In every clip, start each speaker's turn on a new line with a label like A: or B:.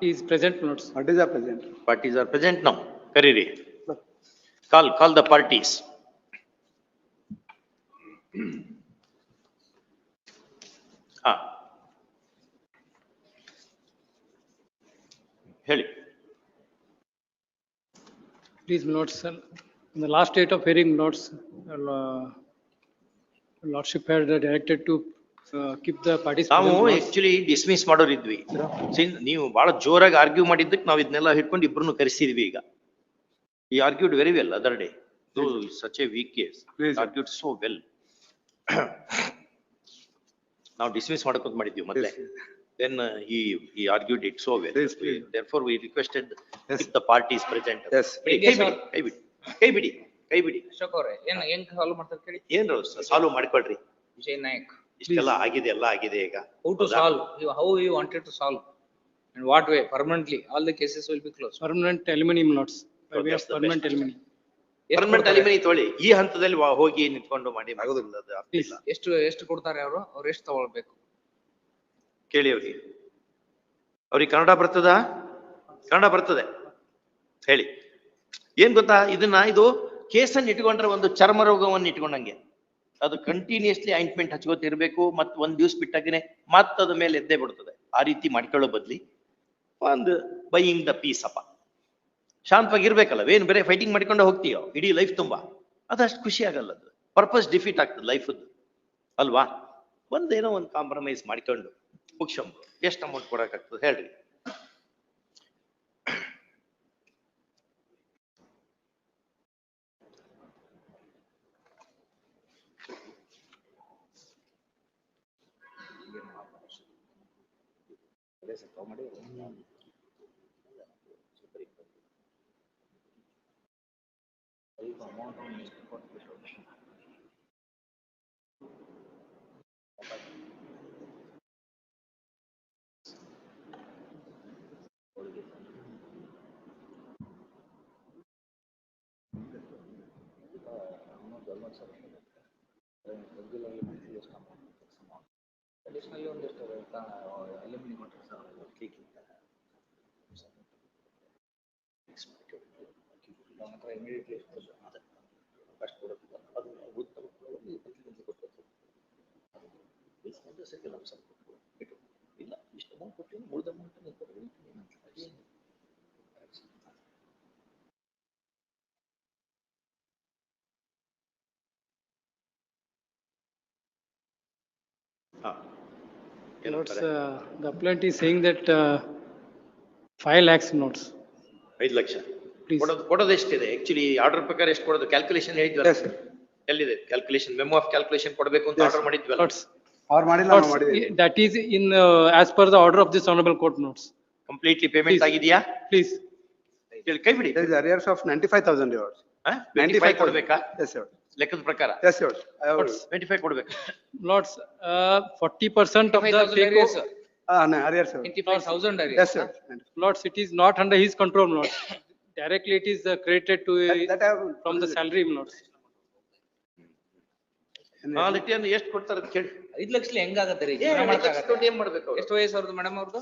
A: He is present, notes.
B: Parties are present.
C: Parties are present now. Kariri. Call the parties. Heli.
A: Please, notes, sir. In the last date of hearing, notes, Lordship had directed to keep the parties
C: ನಾವು
A: present, notes.
C: Actually dismiss ಮಾಡೋರಿದ್ವಿ. ನೀವು ಬಹಳ ಜೋರಾಗಿ argue ಮಾಡಿದ್ದಕ್ಕೆ ನಾವು ಇದನ್ನೆಲ್ಲ ಹಿಡ್ಕೊಂಡು ಇಬ್ರು ಕರೆಸಿದ್ವಿ ಈಗ. He argued very well other day. Though such a weak case. He argued so well. ನಾವು ಡಿಸ್ಮಿಸ್ ಮಾಡ್ಕೊಂತ ಮಾಡಿದ್ವಿ ಮೊದಲೇ. Then he argued it so well. Therefore we requested if the party is present.
B: Yes.
C: ಕೈ ಬಿಡಿ
D: ಅಶೋಕ್ ಅವರೇ ಹೆಂಗ್ solve ಮಾಡ್ತಾರೆ ಕೇಳಿ.
C: ಏನ್ರು ಸಾಲ್ವ್ ಮಾಡ್ಕೊಳ್ರಿ.
D: ವಿಜಯ್ ನಾಯಕ್.
C: ಇಷ್ಟೆಲ್ಲ ಆಗಿದೆ ಈಗ.
D: How to solve? How you wanted to solve? In what way? Permanently, all the cases will be closed.
A: Permanent aluminum, notes. By way of permanent aluminum.
C: Permanent aluminium ತೊಳಿ ಈ ಹಂತದಲ್ಲಿ ಹೋಗಿ ನಿಂತ್ಕೊಂಡು ಮಾಡಿ ಆಗೋದಿಲ್ಲ.
D: ಎಷ್ಟು ಕೊಡ್ತಾರೆ ಅವರು ಎಷ್ಟು ತಗೊಳ್ಬೇಕು
C: ಕೇಳಿ ಅವ್ರಿಗೆ ಕನ್ನಡ ಬರ್ತದೆ ಹೇಳಿ. ಏನ್ ಗೊತ್ತಾ, ಇದು ಕೇಸನ್ನು ಇಟ್ಕೊಂಡ್ರೆ ಒಂದು ಚರ್ಮ ರೋಗವನ್ನು ಇಟ್ಕೊಂಡಂಗೆ. ಅದು ಕಂಟಿನ್ಯೂಸ್ಲಿ ಆಯಿಂಟ್ಮೆಂಟ್ ಹಚ್ಕೋತಿರ್ಬೇಕು, ಮತ್ ಒಂದ್ ದಿವ್ಸ ಬಿಟ್ಟಾಗನೆ ಮತ್ತದ ಮೇಲೆ ಎದ್ದೇ ಬಿಡ್ತದೆ. ಆ ರೀತಿ ಮಾಡ್ಕೊಳ್ಳೋ ಬದ್ಲಿ ಒಂದು ಬೈಯಿಂಗ್ ದ ಪೀಸ್ ಅಪ್ಪ, ಶಾಂತವಾಗಿರ್ಬೇಕಲ್ಲ. ಏನ್ ಬೇರೆ ಫೈಟಿಂಗ್ ಮಾಡ್ಕೊಂಡು ಹೋಗ್ತೀಯೋ ಇಡೀ ಲೈಫ್ ತುಂಬಾ, ಅದಷ್ಟು ಖುಷಿ ಆಗಲ್ಲ. ಅದು ಪರ್ಪಸ್ ಡಿಫೀಟ್ ಆಗ್ತದೆ ಲೈಫ್ ಅಲ್ವಾ. ಒಂದೇನೋ ಒಂದು ಕಾಂಪ್ರಮೈಸ್ ಮಾಡ್ಕೊಂಡು ಮುಗ್ಸಂಬ. ಎಷ್ಟು ಅಮೌಂಟ್ ಕೊಡಕ್ಕಾಗ್ತದೆ ಹೇಳ್ರಿ.
D: ಅಡಿಷನಲ್ ಒಂದಿಷ್ಟು ಅಲ್ಯೂಮಿನಿಯಂ ಕೊಟ್ಟರೆ ಸರ್ ಇಮಿಡಿಯೇಟ್ಲಿ ಫಸ್ಟ್ ಕೊಡುತ್ತೆ. ಅದು ಇಲ್ಲ ಇಷ್ಟು ಅಮೌಂಟ್ ಕೊಟ್ಟು ಉಳಿದ amount
A: Notes, the appellant is saying that 5 lakhs, notes.
C: 5 lakh ಕೊಡೋದು ಎಷ್ಟಿದೆ ಆಕ್ಚುಲಿ ಆರ್ಡರ್ ಪ್ರಕಾರ ಎಷ್ಟು ಕೊಡೋದು ಕ್ಯಾಲ್ಕುಲೇಷನ್ ಹೇಳಿದ್ವಲ್ಲ. ಎಲ್ಲಿದೆ ಕ್ಯಾಲ್ಕುಲೇಷನ್, ಮೆಮೋ ಆಫ್ ಕ್ಯಾಲ್ಕುಲೇಷನ್ ಕೊಡಬೇಕು ಅಂತ order ಮಾಡಿದ್ವಲ್ಲ.
A: That is in as per the order of this honorable court, notes.
C: Completely payment ಆಗಿದೆಯಾ?
A: Please.
C: ಕೈ ಬಿಡಿ.
B: There is arrears of 95,000 euros.
C: 95 ಕೊಡಬೇಕಾ?
B: Yes sir.
C: ಲೆಕ್ಕದ ಪ್ರಕಾರ?
B: Yes sir.
C: 25 ಕೊಡಬೇಕು.
A: Notes, 40% of the
D: arrears, sir.
B: No, arrears sir.
D: 25,000 arrears.
B: Yes sir.
A: Notes, it is not under his control, notes. Directly it is credited to from the salary, notes.
C: ಲಿಟಿಯನ್ನು ಎಷ್ಟು ಕೊಡ್ತಾರೆ ಅಂತ ಕೇಳಿ.
D: 5 ಲಕ್ಷ ಹೆಂಗಾಗತ್ತೆ ರೀ?
C: ಏನ್ ಮಾಡ್ಬೇಕು?
D: ಎಷ್ಟು ವಯಸ್ಸು ಅವ್ರದ್ದು ಮೇಡಮ್ ಅವ್ರದ್ದು?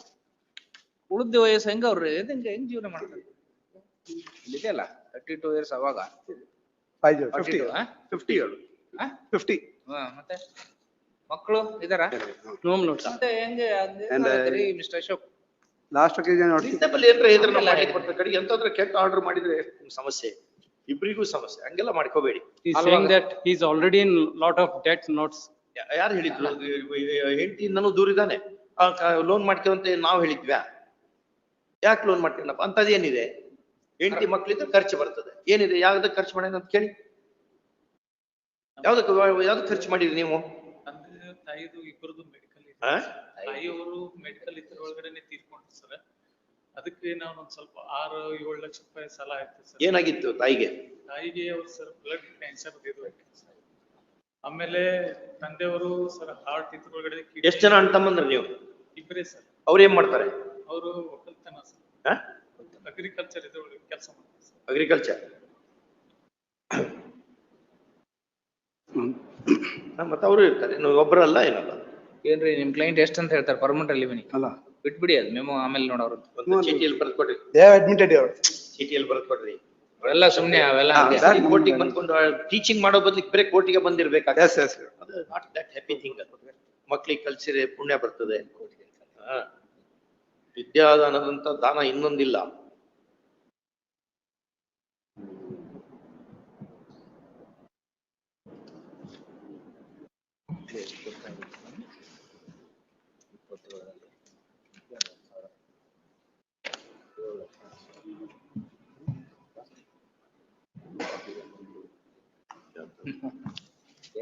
D: ಉಳಿದ ವಯಸ್ಸು ಹೆಂಗ ಅವ್ರು ಹೆಂಗ್ ಜೀವನ ಮಾಡ್ತಾರೆ? ಇದೆಯಲ್ಲ 32 years ಅವಾಗ
B: 50 years.
D: ಮತ್ತೆ ಮಕ್ಕಳು ಇದಾರ?
A: No, notes.
D: ಮತ್ತೆ ಹೆಂಗೆ mister Ashok?
B: Last occasion
C: reasonable ಏನ್ರ ಎದುರು ಮಾಡ್ಲಿಕ್ಕೆ ಬರ್ತದೆ ಕಡೆಗೆ. ಎಂತಾದ್ರೂ ಕೆಟ್ಟ ಆರ್ಡರ್ ಮಾಡಿದ್ರೆ ಸಮಸ್ಯೆ, ಇಬ್ಬರಿಗೂ ಸಮಸ್ಯೆ. ಹಂಗೆಲ್ಲ ಮಾಡ್ಕೋಬೇಡಿ.
A: He is saying that he is already in lot of debt, notes.
C: ಯಾರು ಹೇಳಿದ್ರು? ಹೆಂಡತಿ ನಾನು ದೂರಿದ್ದಾನೆ ಲೋನ್ ಮಾಡ್ಕೊಂತ ನಾವು ಹೇಳಿದ್ವ್ಯಾ? ಯಾಕೆ ಲೋನ್ ಮಾಡ್ತೀನಪ್ಪ ಅಂತದ್ ಏನಿದೆ? ಹೆಂಡತಿ ಮಕ್ಳಿದ್ರೆ ಖರ್ಚು ಬರ್ತದೆ. ಏನಿದೆ? ಯಾವ್ದಕ್ಕೆ ಖರ್ಚು ಮಾಡಿ ಅಂತ ಕೇಳಿ. ಯಾವ್ದಕ್ಕೆ ಖರ್ಚು ಮಾಡಿದ್ರಿ ನೀವು?
E: ತಾಯಿದು ಇಬ್ಬರದು ಮೆಡಿಕಲ್ ಇದೆ. ತಾಯಿಯವರು ಮೆಡಿಕಲ್ ಇದ್ರ ಒಳಗಡೆನೆ ತೀರ್ಕೊಂಡ್ರು ಸರ್. ಅದಕ್ಕೆ ನಾವು ಒಂದ್ ಸ್ವಲ್ಪ 6-7 ಲಕ್ಷ ರೂಪಾಯಿ ಸಾಲ ಆಯ್ತು ಸರ್.
C: ಏನಾಗಿತ್ತು ತಾಯಿಗೆ?
E: ಅವ್ರು ಸರ್ ಬ್ಲಡ್ ಕ್ಯಾನ್ಸರ್ ಇದು ಆಮೇಲೆ ತಂದೆಯವರು ಸರ್ ಹಾರ್ಟ್ ಇದ್ರ ಒಳಗಡೆ.
C: ಎಷ್ಟು ಜನ ಅಣ್ಣ ತಮ್ಮಂದ್ರೆ ನೀವು?
E: ಇಬ್ಬರೇ ಸರ್.
C: ಅವ್ರು ಏನ್ ಮಾಡ್ತಾರೆ?
E: ಅವರು ಒಕ್ಕಲ್ತನ ಸರ್, ಅಗ್ರಿಕಲ್ಚರ್ ಇದ್ರೊಳಗೆ ಕೆಲಸ ಮಾಡ್ತಾರೆ ಸರ್.
C: ಅಗ್ರಿಕಲ್ಚರ್. ಮತ್ತೆ ಅವರು ಇರ್ತಾರೆ, ಒಬ್ಬರಲ್ಲ ಏನಲ್ಲ.
D: ಏನ್ರಿ ನಿಮ್ ಕ್ಲೈಂಟ್ ಎಷ್ಟು ಅಂತ ಹೇಳ್ತಾರೆ? ಪರ್ಮನೆಂಟ್ ಅಲ್ಯೂಮಿನಿಯಂ
B: ಅಲ್ಲ
D: ಬಿಟ್ಬಿಡಿ ಅದು ಮೆಮೊ ಆಮೇಲೆ ನೋಡೋರು.
C: ಒಂದು ಚೀಟಿಯಲ್ಲಿ ಬರೆದು ಕೊಡ್ರಿ,
B: They have admitted your.
C: ಚೀಟಿಯಲ್ಲಿ ಬರೆದು ಕೊಡ್ರಿ.
D: ಅವೆಲ್ಲ ಸುಮ್ನೆ ಅವೆಲ್ಲ
B: ಹಾ,
D: ಹಂಗೆ.
B: that-
C: ಕೋರ್ಟಿಗೆ ಬಂದ್ಕೊಂಡು ಟೀಚಿಂಗ್ ಮಾಡೋ ಬದ್ಲಿಗೆ ಬೇರೆ ಕೋರ್ಟಿಗೆ ಬಂದಿರ್ಬೇಕಾಗ್ತದೆ.
B: Yes, yes.
C: ಅದು ನಾಟ್ ದಟ್ ಹ್ಯಾಪಿ ಥಿಂಗ್. ಮಕ್ಳಿಗೆ ಕಲ್ಸಿದ್ರೆ ಪುಣ್ಯ ಬರ್ತದೆ. ಹಾ. ವಿದ್ಯಾದಾನದಂತ ದಾನ ಇನ್ನೊಂದಿಲ್ಲ.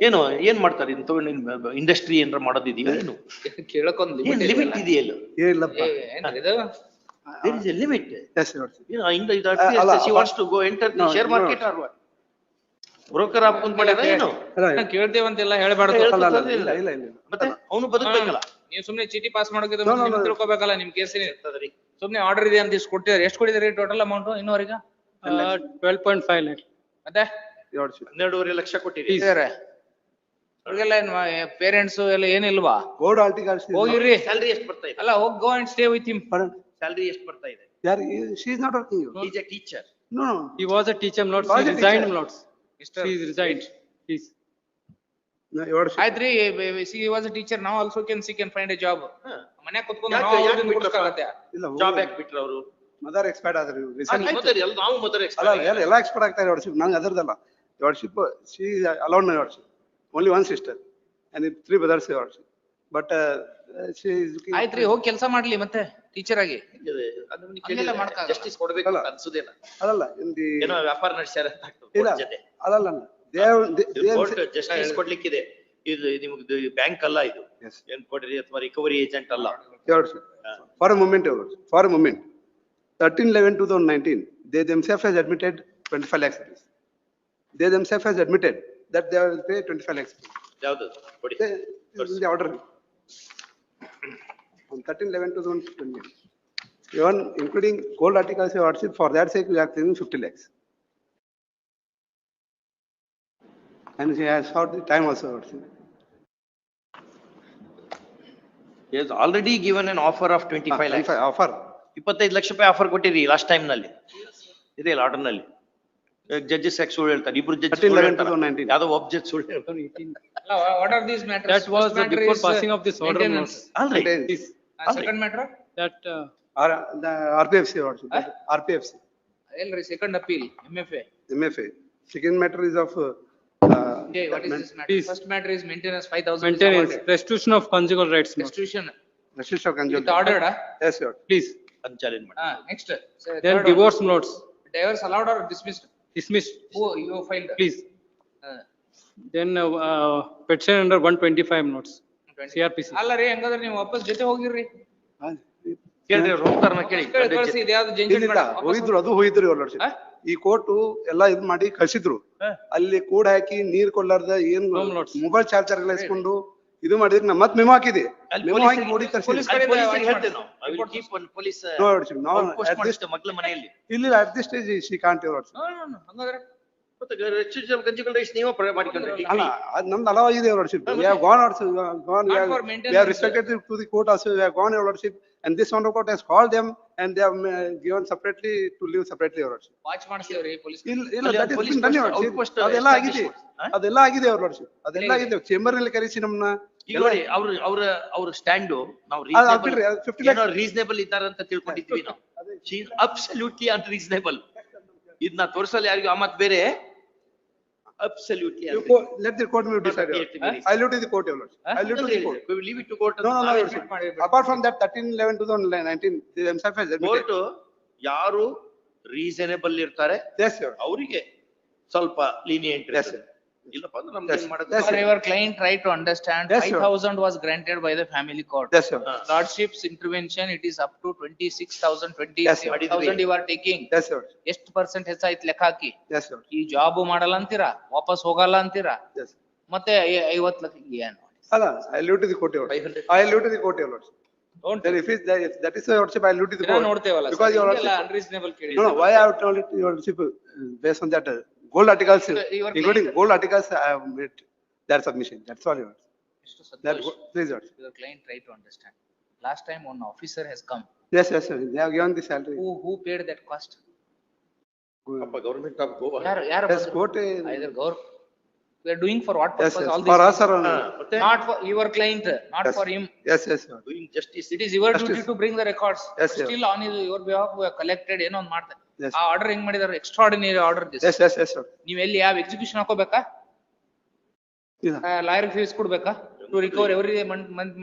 C: ಏನು ಏನ್ ಮಾಡ್ತಾರೆ ಇಂಡಸ್ಟ್ರಿ ಏನಾರ ಮಾಡೋದಿದೆಯೋ ಏನು?
D: ಕೇಳಕ್ಕೊಂದ್
C: ಏನ್ ಲಿಮಿಟ್ ಇದೆಯಲ್ಲ?
B: ಏನಿಲ್ಲಪ್ಪ.
D: ಏನ್ರಿ ಇದು?
C: There is a limit.
B: Yes, your worship.
C: You know, in the
B: ಅಲ್ಲ,
C: she wants to go enter the
B: No,
C: share
B: no.
C: market or what? Broker ಹಾಕೊಂಡ್ ಮಾಡ್ಯಾರ ಏನು?
B: ಅಲ್ಲ,
D: ಕೇಳ್ತೇವಂತೆಲ್ಲ ಹೇಳ್ಬಾರ್ದು.
C: ಹೇಳ್-
B: ಅಲ್ಲ, ಅಲ್ಲ, ಇಲ್ಲ, ಇಲ್ಲ, ಇಲ್ಲ.
C: ಮತ್ತೆ ಅವನು ಬದುಕ್ಬೇಕಲ್ಲ.
D: ನೀವು ಸುಮ್ನೆ ಚೀಟಿ ಪಾಸ್ ಮಾಡೋಕೆ
B: No, no, no.
D: ತಿಳ್ಕೊಬೇಕಲ್ಲ ನಿಮ್ ಕೇಸಿನ.
C: ಇರ್ತದ್ರಿ.
D: ಸುಮ್ನೆ ಆರ್ಡರ್ ಇದೆ ಅಂತ ಇಷ್ಟು ಕೊಟ್ಟಿದ್ದಾರೆ. ಎಷ್ಟು ಕೊಟ್ಟಿದ್ದೀರಿ ಟೋಟಲ್ ಅಮೌಂಟ್ ಇನ್ನೂವರೆಗೆ?
A: 12.5 lakh.
D: ಮತ್ತೆ
B: your worship.
C: 12.5 ಲಕ್ಷ ಕೊಟ್ಟಿರಿ.
D: ಅವ್ರಿಗೆಲ್ಲ ಏನ್ ಪೇರೆಂಟ್ಸ್ ಎಲ್ಲ ಏನಿಲ್ವಾ?
B: Code articles. is not-
D: ಹೋಗಿರ್ರಿ.
C: ಸ್ಯಾಲರಿ ಎಷ್ಟು ಬರ್ತಾ ಇದೆ?
D: ಅಲ್ಲ ಹೋಗ್ go and stay with him.
B: Pardon?
C: Salary ಎಷ್ಟು ಬರ್ತಾ ಇದೆ?
B: She is not working. You.
C: Is a teacher.
B: No, no.
A: He was a teacher, not,
B: Was
A: she
B: a
A: resigned,
B: teacher.
A: not. She is resigned. He's.
B: No, your worship.
D: ಆಯ್ತ್ರಿ, C was a teacher, ನಾವು also can find A job. ಮನ್ಯಾಗ ಕುತ್ಕೊಂಡು
C: ಯಾಕೆ-
D: ನಾವು
C: ಯಾಕೆ
D: ಅವ್ರನ್ನ
C: ಬಿಟ್ರಪ್ಪ?
D: ಬಿಡಿಸ್ಕಾಗತ್ತೆ.
B: ಇಲ್ಲ,
C: job ಯಾಕೆ ಬಿಟ್ರು ಅವರು?
B: mother expired ಆದ್ರೆ ಇವ್ರು recently.
C: ನಾವು ಮದರ್
B: ಅಲ್ಲ, ಎಲ್ಲ ಎಕ್ಸ್ಪರ್ಟ್ ಆಗ್ತಾರೆ ವರ್ಷಿಪ್. ನಂಗೆ ಅದರದಲ್ಲ. Worship she is alone worship. Only one sister and 3 brothers worship. But she is looking.
D: ಆಯ್ತ್ರಿ, ಹೋಗಿ ಕೆಲಸ ಮಾಡ್ಲಿ ಮತ್ತೆ ಟೀಚರ್ ಆಗಿ. ಹಂಗೆಲ್ಲ ಮಾಡ್ಕಾಗಲ್ಲ.
C: ಜಸ್ಟಿಸ್ ಕೊಡ್ಬೇಕು ಅಂತ ಅನ್ಸುದೇನ?
B: ಅದಲ್ಲ in the.
C: ಏನೋ ವ್ಯಾಪಾರ ನಡೆಸ್ಯಾರ ಅಂತ ಆಗ್ತದೆ
B: ಇಲ್ಲ,
C: court ಜೊತೆ.
B: ಅದಲ್ಲ. They have.
C: ಕೋರ್ಟ್ ಜಸ್ಟಿಸ್ ಕೊಡ್ಲಿಕ್ಕಿದೆ. ಇದು ನಿಮ್ದು ಬ್ಯಾಂಕ್ ಅಲ್ಲ ಇದು.
B: Yes.
C: ಏನ್ ಕೊಡ್ರಿ ಅಥವಾ ರಿಕವರಿ ಏಜೆಂಟ್ ಅಲ್ಲ.
B: Your worship. For a moment, your worship. For a moment. 13/11/2019, they themselves has admitted 25 lakhs rupees. They themselves has admitted that they will pay 25 lakhs.
C: ಯಾವ್ದು ಕೊಡಿ.
B: They, this is the order. On 13/11/2020. Even including gold articles, your worship, for that sake, we are claiming 50 lakhs. And she has sought the time also, your worship.
C: He has already given an offer of 25 lakhs.
B: 25 offer.
C: 25 lakh ರೂಪಾಯಿ offer ಕೊಟ್ಟಿರಿ last time ನಲ್ಲಿ. ಇದೆ order ನಲ್ಲಿ. Judges ಯಾಕೆ ಸುಳ್ಳು ಹೇಳ್ತಾರೆ? ಇಬ್ರು judge
B: 13/11/2019.
C: ಯಾವ್ದೋ ಒಬ್ಬ ಜಡ್ಜ್ ಸುಳ್ಳು ಹೇಳ್ತಾರೆ.
D: What are these matters?
A: That was before passing of this order, not.
C: ಅಲ್ರಿ
B: Contains,
D: second matter
A: That,
B: the RPFC, your worship. RPFC.
D: ಎಲ್ರಿ second appeal MFA.
B: MFA. Second matter is of.
D: Okay, what is this matter?
A: Please.
D: First matter is maintenance 5,000.
A: maintenance, restitution of conjugal rights, not.
D: Restitution
B: Restriction of conjugal.
D: with ordered.
B: Yes, your.
A: Please.
C: ಅಂತ challenge ಮಾಡಿ.
D: Next.
A: Then divorce notes,
D: Divorce allowed or dismissed?
A: dismissed,
D: Who you filed?
A: please. Then petition under 125 notes, CRPC.
D: ಅಲ್ಲ ರೀ, ಹಂಗಾದ್ರೆ ನೀವು ವಾಪಸ್ ಜೊತೆ ಹೋಗಿರ್ರಿ.
C: ಕೇಳ್ರಿ ಅವ್ರು ಹೋಗ್ತಾರನ ಕೇಳಿ.
D: ಕಳ್ಸಿ, ಇದ್ಯಾವ್ದು ಜಂಜಟ್
B: ಇಲ್ಲ,
D: ಬೇಡ. ವಾಪಸ್
B: ಹೋಗಿದ್ರು, ಅದು ಹೋಗಿದ್ರು your lordship.
D: ಹಾ?
B: ಈ ಕೋರ್ಟು ಎಲ್ಲ ಇದ್ ಮಾಡಿ ಕಳ್ಸಿದ್ರು. ಅಲ್ಲಿ ಕೂಡ ಹಾಕಿ ನೀರ್ ಕೊಡ್ಲಾರ್ದ ಏನ್
A: Home loans.
B: ಮೊಬೈಲ್ ಚಾರ್ಜರ್ ಎಲ್ಲ ಇಸ್ಕೊಂಡು ಇದು ಮಾಡಿದ್ರೆ ನಾ ಮತ್ ಮೆಮೊ ಹಾಕಿದೆ. ಮೆಮೊ ಹಾಕಿ ನೋಡಿ ಕಳ್ಸಿದ್ರು.
D: ಪೊಲೀಸ್
C: ಅಲ್ಲಿ
D: ಕಡೆಯಿಂದ
C: ಪೊಲೀಸರಿಗೆ
D: watch
C: ಹೇಳ್ತೇವೆ ನಾವು. I will keep on police.
B: No, your lordship. Now,
C: post
B: at this,
C: ಮಾಡಿಸ್ತೇವೆ ಮಗ್ಲ ಮನೆಯಲ್ಲಿ.
B: ಇಲ್ಲ, at this stage, she can't, your lordship.
D: No, ಹಂಗಾದ್ರೆ
C: ಮತ್ತೆ restitution conjugal rights ನೀವೇ ಪ್ರಯೋಗ ಮಾಡಿಕೊಂಡ್ರಿ.
B: ಅಲ್ಲ, ಅದ್ ನಮ್ದು ಅಲವಾಗಿದೆ, your lordship. We have gone also, we have gone,
D: Not for maintenance.
B: we have respected to the court also, we have gone, your lordship. And this honorable court has called them and they have given separately to live separately, your lordship.
D: Watch ಮಾಡಿಸ್ತೇವ್ರಿ police.
B: ಇಲ್ಲ,
C: ಅಲ್ಲಿ
B: that is
C: police
B: been done, your
C: post,
B: lordship.
C: outpost
B: ಅದೆಲ್ಲ ಆಗಿದೆ.
C: establish
B: ಅದೆಲ್ಲ ಆಗಿದೆ, your lordship. ಅದೆಲ್ಲ ಆಗಿದೆ. Chamber ನಲ್ಲಿ ಕರೆಸಿ ನಮ್ಮನ್ನ.
C: ಈಗ ನೋಡಿ ಅವ್ರ ಸ್ಟ್ಯಾಂಡ್ ನಾವು
B: ಅದು ಬಿಡ್ರಿ, ಅದು 50 lakhs.
C: ರೀಸನೇಬಲ್ ಇದ್ದಾರಂತ ತಿಳ್ಕೊಂಡಿದ್ವಿ ನಾವು. She is absolutely unreasonable. ಇದನ್ನ ತೋರಿಸಲ್ಲ ಯಾರಿಗೂ. ಆ ಮತ್ ಬೇರೆ absolutely
B: Let the court will decide. your lordship. I leave to the court, your lordship. I leave to the court.
C: Leave it to court.
B: No, your lordship. Apart from that, 13/11/2019, they themselves has admitted.
C: Court ಯಾರು reasonable ಇರ್ತಾರೆ
B: Yes, your.
C: ಅವರಿಗೆ ಸ್ವಲ್ಪ lenient
B: Yes, sir.
C: ಇಲ್ಲಪ್ಪ ಅಂದ್ರೆ ನಮ್ಗೆ ಏನ್ ಮಾಡೋದು?
B: Yes, sir.
D: Your client tried to understand,
B: Yes, sir.
D: 5,000 was granted by the family court.
B: Yes, sir.
D: Lordship's intervention, it is up to 26,000,
B: Yes, sir.
D: 27,000 you are taking.
B: Yes, sir.
D: ಎಷ್ಟು percent ಹೆಚ್ಚಾಯ್ತು ಲೆಕ್ಕ ಹಾಕಿ.
B: Yes, sir.
D: ಈ job ಮಾಡಲ್ಲ ಅಂತೀರಾ, ವಾಪಸ್ ಹೋಗಲ್ಲ ಅಂತೀರಾ,
B: Yes.
D: ಮತ್ತೆ 50 ಲಕ್ಷ ಏನು?
B: ಅಲ್ಲ, I leave to the court, your lordship.
C: 500.
B: I leave to the court, your lordship.
D: Don't
B: Then if that is your lordship, I leave to the
D: ದಿನ
B: court.
D: ನೋಡ್ತೇವಲ್ಲ
B: Because your
D: ಹಿಂಗೆಲ್ಲ
B: lordship.
D: unreasonable ಕೇಳಿ.
B: No, why I have told it, your lordship, based on that, gold articles,
D: Your
B: including
D: client-
B: gold articles, I have made their submission. That's all, your lordship.
D: ಎಷ್ಟು
B: That,
D: ಸಂತೋಷ.
B: please, your lordship.
D: Your client tried to understand. Last time one officer has come.
B: Yes, yes, sir. They have given the salary.
D: Who paid that cost?
C: ಅಪ್ಪ government of Goa.
D: ಯಾರು
B: Yes, court.
D: Either we are doing for what
B: Yes,
D: purpose
B: yes.
D: all
B: For
D: these
B: us, sir.
C: ಮತ್ತೆ
D: not for your client, not
B: Yes.
D: for him.
B: Yes, yes, sir.
C: Doing justice.
D: It is your
B: Justice.
D: duty to bring the records.
B: Yes,
D: But
B: sir.
D: still on your behalf we have collected ಏನೋ ಒಂದು ಮಾಡ್ತಾರೆ.
B: Yes.
D: ಆ order ಹೆಂಗ್ ಮಾಡಿದಾರೆ? Extraordinary order this.
B: Yes, yes, yes, sir.
D: ನೀವ್ ಎಲ್ಲಿ ಯಾವ execution ಹಾಕೋಬೇಕಾ?
B: ಇಲ್ಲ.
D: ಲಾಯರ್ ಫೀಸ್ ಕೊಡ್ಬೇಕಾ? ಟು ರಿಕವರ್ ಎವ್ರಿ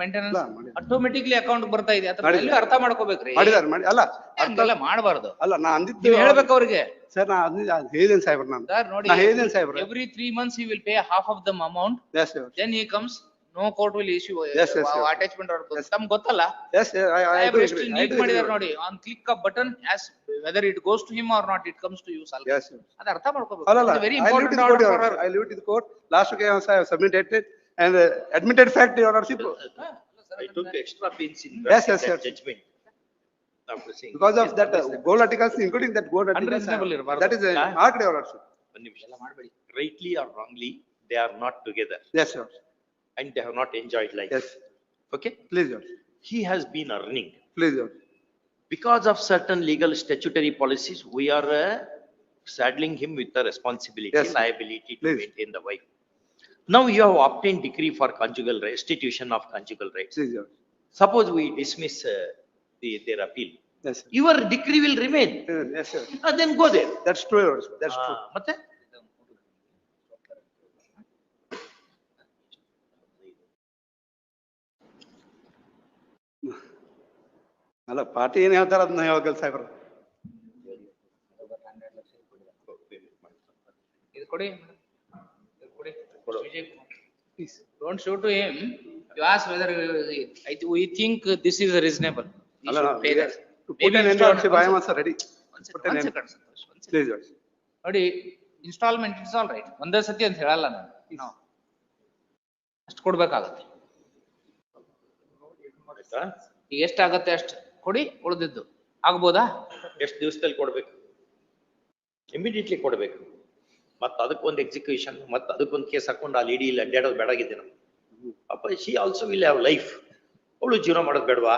D: ಮೇಂಟೆನೆನ್ಸ್
B: ಇಲ್ಲ, ಮಾಡಿ.
D: ಆಟೋಮೆಟಿಕ್ಲಿ ಅಕೌಂಟ್ ಬರ್ತಾ ಇದೆ. ಅದ್ರ
B: ಮಾಡಿದ್ದಾರೆ.
D: ವ್ಯಾಲ್ಯೂ ಅರ್ಥ ಮಾಡ್ಕೋಬೇಕ್ರಿ.
B: ಮಾಡಿದಾರೆ, ಮಾಡಿ. ಅಲ್ಲ,
D: ಹಂಗೆಲ್ಲ ಮಾಡಬಾರ್ದು.
B: ಅಲ್ಲ, ನಾ ಅಂದಿದ್ದು.
D: ನೀವ್ ಹೇಳ್ಬೇಕು ಅವ್ರಿಗೆ.
B: ಸರ್, ನಾ ಅಂದಿದ್ದು ಹೇಳಿದ್ದೇನೆ ಸಾಹೇಬ್ರ ನಾನು.
D: ಸರ್ ನೋಡಿ,
B: ನಾ ಹೇಳಿದ್ದೇನೆ ಸಾಹೇಬ್ರ.
D: every 3 months he will pay half of the amount.
B: Yes, sir.
D: Then he comes, no court will issue
B: Yes, yes, sir.
D: attachment order.
B: Yes.
D: ತಮ್ಗೆ ಗೊತ್ತಲ್ಲ?
B: Yes, yes, I
D: ಸಾಹೇಬ್ರು
B: do
D: ಎಷ್ಟು
B: agree. I
D: ನೀಟ್
B: do
D: ಮಾಡಿದಾರೆ
B: agree.
D: ನೋಡಿ. On click of button, as whether it goes to him or not, it comes to you salary.
B: Yes, sir.
D: ಅದ ಅರ್ಥ ಮಾಡ್ಕೋಬೇಕು.
B: ಅಲ್ಲ,
D: It's a very
B: I leave it
D: important
B: to the court,
D: order
B: Your
D: for
B: Honor.
D: her.
B: I leave it to the court. Last week I have submitted it and admitted fact, Your Lordship.
C: I took extra pains in
B: Yes, yes,
C: drafting
B: sir.
C: that judgment. After seeing.
B: Because of that gold articles, including that gold articles.
D: Unreasonable ಇರ್ಬಾರ್ದು.
B: That is marked, Your Lordship.
C: ಒಂದು ನಿಮಿಷ. Rightly or wrongly, they are not together
B: Yes, sir.
C: and they have not enjoyed life.
B: Yes.
C: Okay?
B: Please, Your.
C: He has been earning.
B: Please, Your.
C: Because of certain legal statutory policies, we are saddling him with the responsibility,
B: Yes.
C: liability to
B: Please.
C: maintain the wife. Now you have obtained decree for conjugal restitution of conjugal rights.
B: Please, Your.
C: Suppose we dismiss their appeal.
B: Yes, sir.
C: Your decree will remain.
B: Yes, sir.
C: Then go there.
B: That's true, Your Lordship. That's true.
C: ಮತ್ತೆ?
B: ಅಲ್ಲ, party ಏನ್ ಹೇಳ್ತಾರ ಅದನ್ನ ಹೇಳ್ಬೇಕಲ್ಲ ಸಾಹೇಬ್ರ.
D: ಇದು ಕೊಡಿ. ಇದು ಕೊಡಿ. Vijay Kumar. Don't show to him. You ask whether we think this is reasonable. He
B: ಅಲ್ಲ,
D: should pay that.
B: to put
D: Maybe
B: an end, Your
D: installment.
B: Lordship, I am also ready.
D: One
B: Put an end.
D: second, Santosh, one second.
B: Please, Your Lordship.
D: ನೋಡಿ, instalment it's all right. ಒಂದೇ ಸತಿ ಅಂತ ಹೇಳಲ್ಲ ನಾನು. ಅಷ್ಟು ಕೊಡ್ಬೇಕಾಗತ್ತೆ.
C: ಆಯ್ತಾ?
D: ಈಗ ಎಷ್ಟಾಗತ್ತೆ ಅಷ್ಟು ಕೊಡಿ, ಉಳಿದಿದ್ದು ಆಗ್ಬೋದಾ?
C: ಎಷ್ಟು ದಿವಸದಲ್ಲಿ ಕೊಡ್ಬೇಕು? ಇಮಿಡಿಯೇಟ್ಲಿ ಕೊಡ್ಬೇಕು. ಮತ್ತ ಅದಕ್ಕೊಂದು ಎಕ್ಸಿಕ್ಯೂಷನ್, ಮತ್ತ ಅದಕ್ಕೊಂದು ಕೇಸ್ ಹಾಕೊಂಡು ಆ ಲೇಡಿ ಇಲ್ಲಿ ಅಡ್ಡಾಡೋದು ಬೇಡಾಗಿದೆ ನಾವು. ಅಪ್ಪ, she also will have life. ಅವಳು ಜೀವನ ಮಾಡೋದು ಬೇಡವಾ?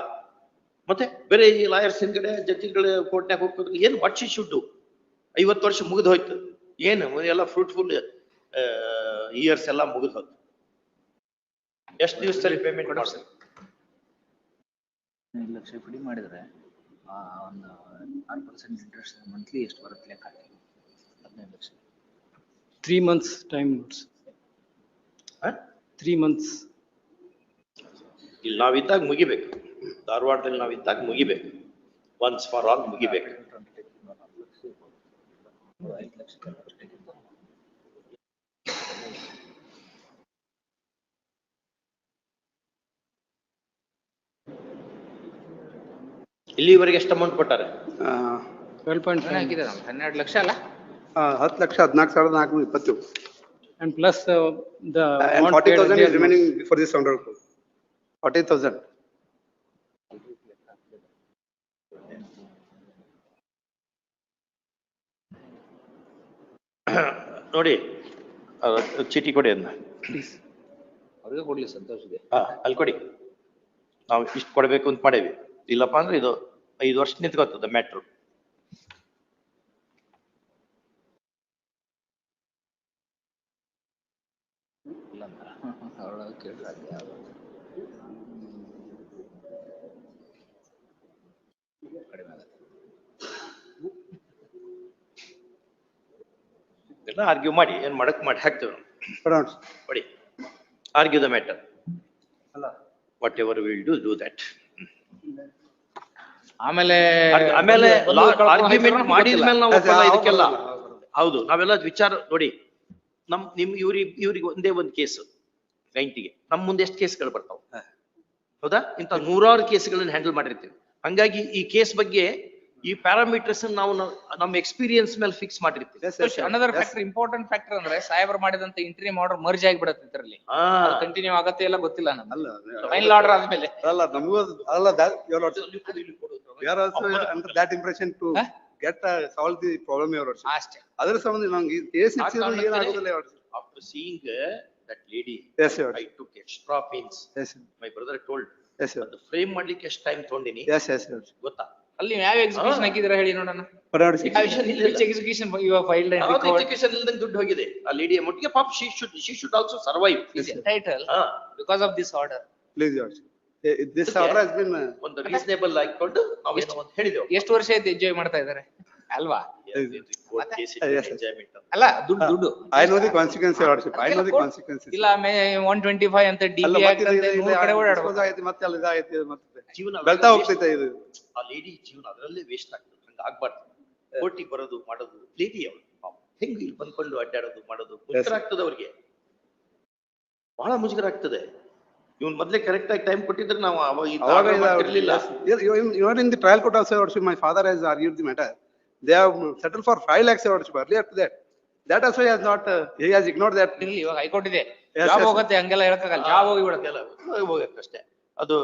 C: ಮತ್ತೆ ಬೇರೆ ಈ ಲಾಯರ್ಸ್ ಹಿಂದ್ಗಡೆ ಜಡ್ಜಿಗಳು ಕೋರ್ಟ್ನಾಗ ಹೋಗ್ಬೇಕು. ಏನು ವಾಟ್ ಶಿ ಶುಡ್ ಡು? 50 ವರ್ಷ ಮುಗಿದು ಹೋಯ್ತು. ಏನು ಎಲ್ಲ ಫ್ರೂಟ್ಫುಲ್ ಇಯರ್ಸ್ ಎಲ್ಲ ಮುಗಿದು ಹೋಯ್ತು. ಎಷ್ಟು ದಿವಸದಲ್ಲಿ ಪೇಮೆಂಟ್ ಮಾಡ್ತಾರೆ?
D: 15 ಲಕ್ಷ ಪಡಿ ಮಾಡಿದ್ರೆ ಒಂದು 6% ಇಂಟ್ರೆಸ್ಟ್ ಮಂತ್ಲಿ ಎಷ್ಟು ಬರುತ್ತೆ ಲೆಕ್ಕ ಹಾಕಿ. 15 lakh.
A: 3 months time notes. 3 months.
C: ಇಲ್ಲಿ ನಾವಿದ್ದಾಗ ಮುಗಿಬೇಕು. ಧಾರವಾಡದಲ್ಲಿ ನಾವಿದ್ದಾಗ ಮುಗಿಬೇಕು. Once for all ಮುಗಿಬೇಕು.
D: 5 ಲಕ್ಷ.
C: ಇಲ್ಲಿವರೆಗೆ ಎಷ್ಟು ಅಮೌಂಟ್ ಕೊಟ್ಟಾರೆ?
A: 12.5
D: ಹಾಕಿದ್ದಾರೆ 12 ಲಕ್ಷ ಅಲ್ಲ?
B: 10,14,420.
A: and plus the
B: And
A: amount paid
B: 40,000 is
A: earlier.
B: remaining for this under 40,000.
C: ನೋಡಿ, ಚೀಟಿ ಕೊಡಿ ಅದನ್ನ.
D: ಅವ್ರಿಗೆ ಕೊಡ್ಲಿ ಸಂತೋಷಿದೆ.
C: ಅಲ್ಲಿ ಕೊಡಿ. ನಾವು ಇಷ್ಟು ಕೊಡ್ಬೇಕು ಅಂತ ಮಾಡೇವಿ. ಇಲ್ಲಪ್ಪ ಅಂದ್ರೆ ಇದು 5 ವರ್ಷ ನಿಂತ್ಕೋತದ ಮ್ಯಾಟ್ರು.
D: ಇಲ್ಲ ಅಂತಾರ. ಅವ್ರ ಕೇಳಿದ್ರೆ ಅದು ಯಾವ್ದು? ಕಡಿಮೆ ಆಗುತ್ತೆ.
C: ಇದನ್ನ ಆರ್ಗ್ಯೂ ಮಾಡಿ ಏನ್ ಮಾಡಕ್ ಮಾಡಿ ಹಾಕ್ತೇವೆ ನಾವು.
B: Pronounce.
C: ಕೊಡಿ. Argue the matter.
B: ಅಲ್ಲ.
C: Whatever will do that.
D: ಆಮೇಲೆ
C: ಆರ್ಗ್ಯುಮೆಂಟ್ ಮಾಡಿದ್ಮೇಲೆ ನಾವು ಒಪ್ಪಲ್ಲ ಇದಕ್ಕೆಲ್ಲ. ಹೌದು, ನಾವೆಲ್ಲ ವಿಚಾರ ನೋಡಿ. ಇವ್ರಿಗೆ ಒಂದೇ ಒಂದು ಕೇಸ್ ಕ್ಲೈಂಟಿಗೆ, ನಮ್ ಮುಂದೆ ಎಷ್ಟು ಕೇಸ್ಗಳು ಬರ್ತಾವ? ಹೌದಾ? ಇಂತ 100 ಕೇಸ್ಗಳನ್ನ ಹ್ಯಾಂಡಲ್ ಮಾಡಿರ್ತೀವಿ. ಹಂಗಾಗಿ ಈ ಕೇಸ್ ಬಗ್ಗೆ ಈ ಪ್ಯಾರಾಮೀಟರ್ಸ್ ನಾವು ನಮ್ಮ ಎಕ್ಸ್ಪೀರಿಯನ್ಸ್ ಮೇಲೆ ಫಿಕ್ಸ್ ಮಾಡಿರ್ತೀವಿ.
D: ಅನದರ್ ಫ್ಯಾಕ್ಟರ್, ಇಂಪಾರ್ಟೆಂಟ್ ಫ್ಯಾಕ್ಟರ್ ಅಂದ್ರೆ ಸಾಹೇಬರ್ ಮಾಡಿದಂತ ಇಂಟ್ರಿಮ್ ಆರ್ಡರ್ ಮರ್ಜ್ ಆಗಿಬಿಡತ್ತೆ ಇದರಲ್ಲಿ. ಕಂಟಿನ್ಯೂ ಆಗತ್ತೆ ಇಲ್ಲ ಗೊತ್ತಿಲ್ಲ ನಮ್ಗೆ.
B: ಅಲ್ಲ,
D: ಫೈನಲ್ ಆರ್ಡರ್ ಆದ್ಮೇಲೆ
B: ಅಲ್ಲ, ನಮಗೂ ಅಲ್ಲ, that Your Lordship. We are also under that impression to get solve the problem, Your Lordship.
D: ಅಷ್ಟೇ.
B: ಅದರ ಸಂಬಂಧ ನಮ್ಗೆ ಕೇಸ್ ಇಚ್ಚಿದ್ರು ಏನಾಗೋದಿಲ್ಲ, Your Lordship.
C: After seeing that lady,
B: Yes, Your
C: I
B: Lordship.
C: took extra pains.
B: Yes, sir.
C: My brother told,
B: Yes, sir.
C: ಅದು frame ಮಾಡ್ಲಿಕ್ಕೆ ಎಷ್ಟು time ತಗೊಂಡಿನಿ
B: Yes, yes, sir.
C: ಗೊತ್ತಾ?
D: ಅಲ್ಲಿ ನೀವು ಯಾವ ಎಕ್ಸಿಕ್ಯೂಷನ್ ಹಾಕಿದಿರ ಹೇಳಿ ನೋಡೋಣ.
B: But not six.
D: Which execution you have filed and
C: ಯಾವ್ದು
D: recovered
C: ಎಜುಕೇಶನ್ ಇಲ್ದಂಗೆ ದುಡ್ಡು ಹೋಗಿದೆ ಆ ಲೇಡಿಯ ಮಟ್ಟಿಗೆ ಪಾಪ she should also survive.
D: is entitled because of this order.
B: Please, Your Worship. This
C: Okay.
B: order has been,
C: ಒಂದು ರೀಸನೇಬಲ್ ಆಗಿಕೊಂಡು ನಾವೇನೋ ಒಂದು ಹೇಳಿದೆವು.
D: ಎಷ್ಟು ವರ್ಷ ಆಯ್ತು ಎಂಜಾಯ್ ಮಾಡ್ತಾ ಇದಾರೆ ಅಲ್ವಾ?
B: Yes,
C: ಎಂಜಾಯ್ಮೆಂಟ್
D: ಅಲ್ಲ ದುಡ್ಡು
B: I know the consequences, Your Worship. I know the consequences.
D: ಇಲ್ಲ 125 ಅಂತ
B: ಅಲ್ಲ,
D: DB
B: ಮತ್ತೆ
D: Act ಅಂತ
B: ಇದು
D: 3 ಕಡೆ
B: dispose
D: ಓಡಾಡ್ಬೇಕು.
B: ಆಗೈತೆ, ಮತ್ತೆ ಅಲ್ಲಿ ಇದಾಗೈತೆ, ಮತ್ತೆ
C: ಜೀವನ
B: ಬೆಳ್ತಾ ಹೋಗ್ತೈತೆ ಇದು.
C: ಆ ಲೇಡಿ ಜೀವನ ಅದರಲ್ಲೇ ವೇಸ್ಟ್ ಆಗ್ತದೆ. ಹಂಗ ಆಗ್ಬಾರ್ದು. ಕೋರ್ಟಿಗೆ ಬರೋದು ಮಾಡೋದು ಲೇಡಿ ಅವಳು ಹೆಂಗ್ ಇಲ್ಲಿ ಬಂದ್ಕೊಂಡು ಅಡ್ಡಾಡೋದು ಮಾಡೋದು ಮುಜುಗರ ಆಗ್ತದೆ ಅವ್ರಿಗೆ, ಬಹಳ ಮುಜುಗರ ಆಗ್ತದೆ. ಇವ್ನ್ ಮೊದ್ಲೇ ಕರೆಕ್ಟ್ ಆಗಿ ಟೈಮ್ ಕೊಟ್ಟಿದ್ರೆ ನಾವು
B: ಅವಾಗ
C: ಇರ್ಲಿಲ್ಲ.
B: even in the trial court also, Your Worship, my father has argued the matter. They have settled for 5 lakhs, Your Worship, earlier to that. That also he has not, he has ignored that.
D: ಇರ್ಲಿ, ಇವಾಗ high court ಇದೆ,
B: Yes,
D: job
B: yes.
D: ಹೋಗುತ್ತೆ, ಹಂಗೆಲ್ಲ ಹೇಳಕ್ಕಾಗಲ್ಲ, job ಹೋಗಿ ಬಿಡುತ್ತೆ.
C: ಹೋಗಕ್ಕಷ್ಟೇ ಅದು.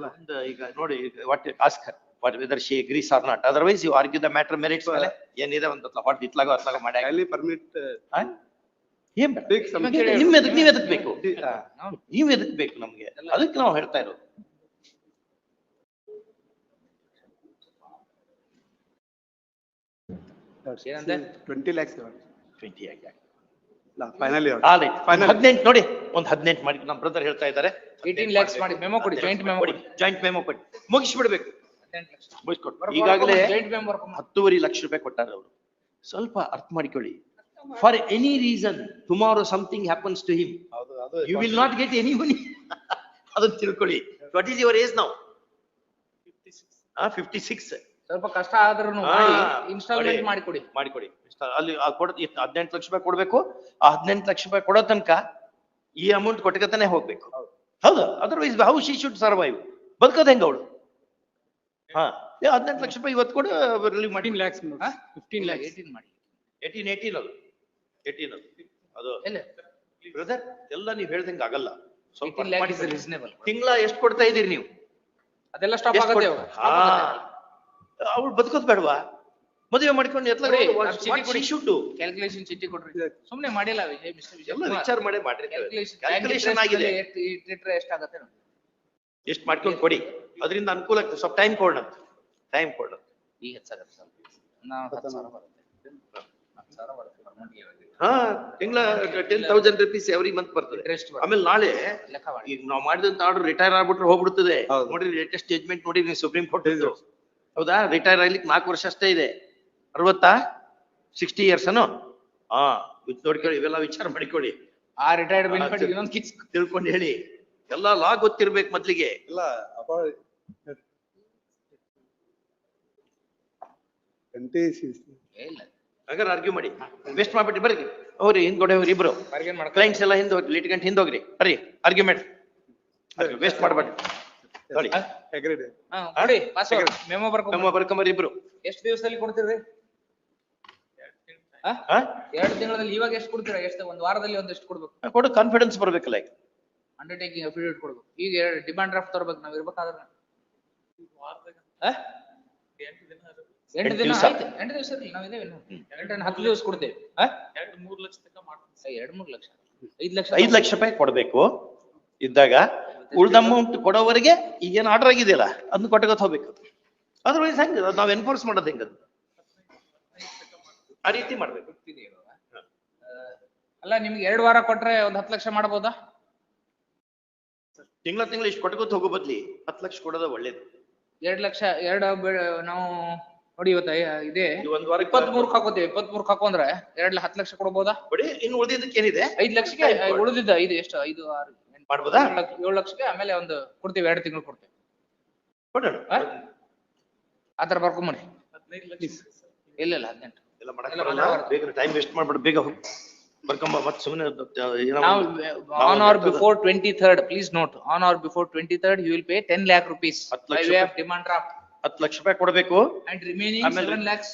C: ಒಂದು ಈಗ ನೋಡಿ what ask her whether she agrees or not, otherwise you argue the matter merits ಮೇಲೆ ಏನಿದೆ ಒಂದು ವಾಟ್ ಇತ್ಲಾಗೋ ಅತ್ಲಾಗ ಮಾಡಿ
B: Kindly permit,
C: ಏನ್ ಬೇಡ.
B: take some.
C: ನೀವ್ ಎದಕ್ ಬೇಕು, ನೀವ್ ಎದಕ್ ಬೇಕು ನಮ್ಗೆ, ಅದಕ್ಕೆ ನಾವು ಹೇಳ್ತಾ ಇರೋದು.
D: ಏನಂತೆ?
B: 20 lakhs, Your Worship.
C: 20 ಆಗಿ
B: No, finally, Your Worship.
C: Final 18 ನೋಡಿ, ಒಂದು 18 ಮಾಡಿ ನಮ್ಮ ಬ್ರದರ್ ಹೇಳ್ತಾ ಇದ್ದಾರೆ.
D: 18 lakhs ಮಾಡಿ ಮೆಮೊ ಕೊಡಿ, ಜಾಯಿಂಟ್ ಮೆಮೊ ಕೊಡಿ.
C: ಜಾಯಿಂಟ್ ಮೆಮೊ ಕೊಡಿ, ಮುಗಿಸ್ಬಿಡ್ಬೇಕು.
D: 18 ಲಕ್ಷ
C: ಮುಗಿಸ್ಕೊಟ್ಟು ಈಗಾಗಲೇ
D: ಜಾಯಿಂಟ್ ಮೆಮೊ
C: 10.5 ಲಕ್ಷ ರೂಪಾಯಿ ಕೊಟ್ಟಾರ ಅವರು. ಸ್ವಲ್ಪ ಅರ್ಥ ಮಾಡಿಕೊಳ್ಳಿ. For any reason tomorrow something happens to him, you will not get any money. ಅದನ್ನ ತಿಳ್ಕೊಳ್ಳಿ. What is your age now? 56.
D: ಸ್ವಲ್ಪ ಕಷ್ಟ ಆದ್ರೂ ಮಾಡಿ ಇನ್ಸ್ಟಾಲ್ಮೆಂಟ್ ಮಾಡಿ ಕೊಡಿ.
C: ಮಾಡಿಕೊಡಿ. ಅಲ್ಲಿ 18 ಲಕ್ಷ ರೂಪಾಯಿ ಕೊಡ್ಬೇಕು. ಆ 18 ಲಕ್ಷ ರೂಪಾಯಿ ಕೊಡೋ ತನಕ ಈ ಅಮೌಂಟ್ ಕೊಟ್ಟಕತಾನೆ ಹೋಗ್ಬೇಕು. ಹೌದಾ? Otherwise how she should survive? ಬದುಕೋದ್ ಹೆಂಗ ಅವಳು? 18 ಲಕ್ಷ ರೂಪಾಯಿ ಇವತ್ತು ಕೊಡು, ರಿಲೀವ್ ಮಾಡಿ.
A: 15 lakhs, 15 lakhs.
D: 18 ಮಾಡಿ.
C: 18 ಅದು 18 ಅದು
D: ಎಲ್ಲ
C: ಬ್ರದರ್ ಎಲ್ಲ ನೀವ್ ಹೇಳ್ದಂಗ ಆಗಲ್ಲ. ಸ್ವಲ್ಪ
D: 18 lakh is reasonable.
C: ತಿಂಗಳ ಎಷ್ಟು ಕೊಡ್ತಾ ಇದೀರಿ ನೀವು?
D: ಅದೆಲ್ಲ ಸ್ಟಾಪ್ ಆಗುತ್ತೆ ಇವಾಗ.
C: ಅವಳು ಬದುಕೋದ್ ಬೇಡವಾ? ಮದುವೆ ಮಾಡ್ಕೊಂಡು
D: ಕ್ಯಾಲ್ಕುಲೇಷನ್ ಚೀಟಿ ಕೊಡ್ರಿ. ಸುಮ್ನೆ ಮಾಡಿಲ್ಲ ವಿಜಯ್, ಮಿಸ್ಟರ್ ವಿಜಯ್
C: ಎಲ್ಲ ವಿಚಾರ ಮಾಡಿ ಮಾಡ್ರಿ. ಕ್ಯಾಲ್ಕುಲೇಷನ್ ಆಗಿದೆ,
D: ಎಷ್ಟಾಗತ್ತೆ ನೋಡಿ,
C: ಎಷ್ಟು ಮಾಡ್ಕೊಂಡು ಕೊಡಿ. ಅದರಿಂದ ಅನುಕೂಲ ಆಗ್ತದೆ. ಸ್ವಲ್ಪ ಟೈಮ್ ಕೊಡೋಣ, ಟೈಮ್ ಕೊಡೋಣ.
D: ಈಗ ಹೆಚ್ಚಾಗತ್ತೆ ಸ್ವಲ್ಪ. ನಾವು 10,000 ಬರುತ್ತೆ, 10,000 ಬರುತ್ತೆ ಪರ್ಮನೆಂಟ್ ಗೆ.
C: ತಿಂಗಳ 10,000 rupees ಎವ್ರಿ ಮಂತ್ ಬರ್ತದೆ.
D: Interest ಬರುತ್ತೆ.
C: ಆಮೇಲೆ ನಾಳೆ
D: ಲೆಕ್ಕ ಮಾಡಿ.
C: ಈಗ ನಾವು ಮಾಡಿದಂತ ಆರ್ಡರ್ ರಿಟೈರ್ ಆಗ್ಬಿಟ್ರೆ ಹೋಗ್ಬಿಡ್ತದೆ.
B: ಹೌದು.
C: ನೋಡಿ ಲೇಟೆಸ್ಟ್ ಜಡ್ಜ್ಮೆಂಟ್ ನೋಡಿ ನೀವು ಸುಪ್ರೀಂ ಕೋರ್ಟ್ ಇದ್ದು. ಹೌದಾ? ರಿಟೈರ್ ಆಗ್ಲಿಕ್ಕೆ 4 ವರ್ಷ ಅಷ್ಟೇ ಇದೆ. 60 years ಅನ್ನು ನೋಡ್ಕೊಳ್ಳಿ. ಇವೆಲ್ಲ ವಿಚಾರ ಮಾಡಿಕೊಳ್ಳಿ.
D: ಆ ರಿಟೈರ್ಡ್ ಬೆನಿಫಿಟ್ ಇನ್ನೊಂದು ಕಿಸ್
C: ತಿಳ್ಕೊಂಡು ಹೇಳಿ. ಎಲ್ಲ ಲಾ ಗೊತ್ತಿರ್ಬೇಕು ಮೊದ್ಲಿಗೆ.
B: ಇಲ್ಲ,
D: ಇಲ್ಲ
C: ಹಾಗಾದ್ರೆ ಆರ್ಗ್ಯೂ ಮಾಡಿ, ವೆಸ್ಟ್ ಮಾಡ್ಬಿಟ್ಟು ಬರ್ರಿ. ಅವ್ರಿ ಹಿಂದ್ಗಡೆ ಹೋಗ್ರಿ ಇಬ್ರು
D: ಬಾರ್ಗೇನ್ ಮಾಡ್ಕೊಳ್ಳಿ.
C: ಕ್ಲೈಂಟ್ಸ್ ಎಲ್ಲ ಹಿಂದೋಗ್ರಿ, ಲಿಟಿಗಂಟ್ ಹಿಂದೋಗ್ರಿ, ಬರ್ರಿ ಆರ್ಗ್ಯುಮೆಂಟ್. ವೇಸ್ಟ್ ಮಾಡ್ಬೇಡಿ. ನೋಡಿ
B: agreed.
D: ಕೊಡಿ ಪಾಸ್ವರ್ಡ್ ಮೆಮೊ
C: ಬರ್ಕೊಂಬರ್ರಿ ಇಬ್ರು.
D: ಎಷ್ಟು ದಿವಸದಲ್ಲಿ ಕೊಡ್ತೀರಿ? 2 ತಿಂಗಳಲ್ಲಿ. ಇವಾಗ ಎಷ್ಟು ಕೊಡ್ತೀರಾ? ಎಷ್ಟು ಒಂದು ವಾರದಲ್ಲಿ ಒಂದೆಷ್ಟು ಕೊಡ್ಬೇಕು?
C: ಕೊಡು, ಕಾನ್ಫಿಡೆನ್ಸ್ ಬರ್ಬೇಕಲ್ಲ. ಈಗ
D: ಅಂಡರ್ಟೇಕಿಂಗ್ ಅಫಿಡವಿಟ್ ಕೊಡ್ಬೇಕು. ಈಗ ಡಿಮಾಂಡ್ ಡ್ರಾಫ್ಟ್ ತರಬೇಕು ನಾವು ಇರ್ಬೇಕಾದ್ರೆ. 8 ದಿನ ಆಯ್ತು. 8 ದಿವಸ ಇರಲಿ, ನಾವು ಇದೇವೆ. 10 ದಿವಸ ಕೊಡ್ತೇವೆ.
E: 2-3 ಲಕ್ಷ ತನಕ ಮಾಡ್ತೀವಿ.
D: 2-3 ಲಕ್ಷ, 5 ಲಕ್ಷ
C: 5 ಲಕ್ಷ ರೂಪಾಯಿ ಕೊಡ್ಬೇಕು ಇದ್ದಾಗ. ಉಳ್ದ ಅಮೌಂಟ್ ಕೊಡೋವರೆಗೆ ಈಗೇನು ಆರ್ಡರ್ ಆಗಿದೆಯಲ್ಲ ಅದನ್ನ ಕೊಟ್ಟಗತ್ ಹೋಗ್ಬೇಕು. ಅದರ್ವೈಸ್ ಹೆಂಗ ನಾವ್ ಎನ್ಫೋರ್ಸ್ ಮಾಡೋದು ಹೆಂಗದು? ಆ ರೀತಿ ಮಾಡ್ಬೇಕು.
D: ಅಲ್ಲ, ನಿಮ್ಗೆ 2 ವಾರ ಕೊಟ್ರೆ ಒಂದ್ 10 ಲಕ್ಷ ಮಾಡ್ಬೋದಾ?
C: ತಿಂಗಳ ಇಷ್ಟು ಕೊಟ್ಟಗತ್ ಹೋಗೋ ಬದ್ಲಿ 10 ಲಕ್ಷ ಕೊಡೋದ ಒಳ್ಳೇದು.
D: 2 ಲಕ್ಷ ನಾವು ನೋಡಿ ಇವತ್ತ ಇದೆ
C: ಒಂದ್ ವಾರ
D: 23 ಹಾಕೋತೀವಿ. 23 ಹಾಕೊಂಡ್ರೆ 10 ಲಕ್ಷ ಕೊಡ್ಬೋದಾ?
C: ಕೊಡಿ. ಇನ್ನು ಉಳಿದಿದ್ದಕ್ಕೆ ಏನಿದೆ
D: 5 ಲಕ್ಷಕ್ಕೆ ಉಳಿದಿದ್ದ 5 ಎಷ್ಟು 5 6
C: ಮಾಡ್ಬೋದಾ?
D: 7 ಲಕ್ಷಕ್ಕೆ ಆಮೇಲೆ ಒಂದು ಕೊಡ್ತೀವಿ, 2 ತಿಂಗಳು ಕೊಡ್ತೀವಿ.
C: ಕೊಡೋಣ.
D: ಆತರ ಬರ್ಕೊಂಬನಿ.
E: 15 ಲಕ್ಷ.
D: ಇಲ್ಲ 18
C: ಎಲ್ಲ ಮಾಡಕ್ ಬೇಗ ಟೈಮ್ ವೇಸ್ಟ್ ಮಾಡ್ಬಿಡು. ಬೇಗ ಹೋಗಿ ಬರ್ಕೊಂಬ. ಮತ್ತೆ ಸುಮ್ಮನೆ
D: Now, on or before 23rd, please note, on or before 23rd, you will pay 10 lakh rupees
C: 10
D: by
C: lakh
D: way of
C: rupees.
D: demand draft,
C: 10 lakh ರೂಪಾಯಿ ಕೊಡ್ಬೇಕು.
D: and remaining
C: ಆಮೇಲೆ
D: 7 lakhs,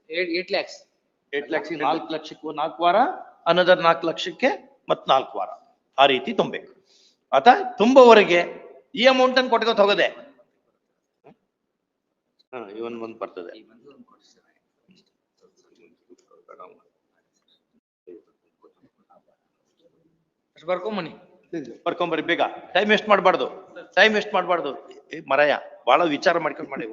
D: 8 lakhs.
C: 8 ಲಕ್ಷ 4 ಲಕ್ಷಕ್ಕೂ 4 ವಾರ, ಅನದರ್ 4 ಲಕ್ಷಕ್ಕೆ ಮತ್ 4 ವಾರ, ಆ ರೀತಿ ತುಂಬಬೇಕು. ಆತ ತುಂಬವರೆಗೆ ಈ ಅಮೌಂಟ್ ಅನ್ನು ಕೊಟ್ಕೋತ ಹೋಗದೆ. ಇವನ್ ಒಂದ್ ಬರ್ತದೆ.
D: ಅಷ್ಟು ಬರ್ಕೊಂಬನಿ.
C: ಬರ್ಕೊಂಬರ್ರಿ ಬೇಗ, ಟೈಮ್ ವೇಸ್ಟ್ ಮಾಡಬಾರ್ದು, ಟೈಮ್ ವೇಸ್ಟ್ ಮಾಡಬಾರ್ದು. ಮರಯ ಬಹಳ ವಿಚಾರ ಮಾಡ್ಕೊಂಡು ಮಾಡಿ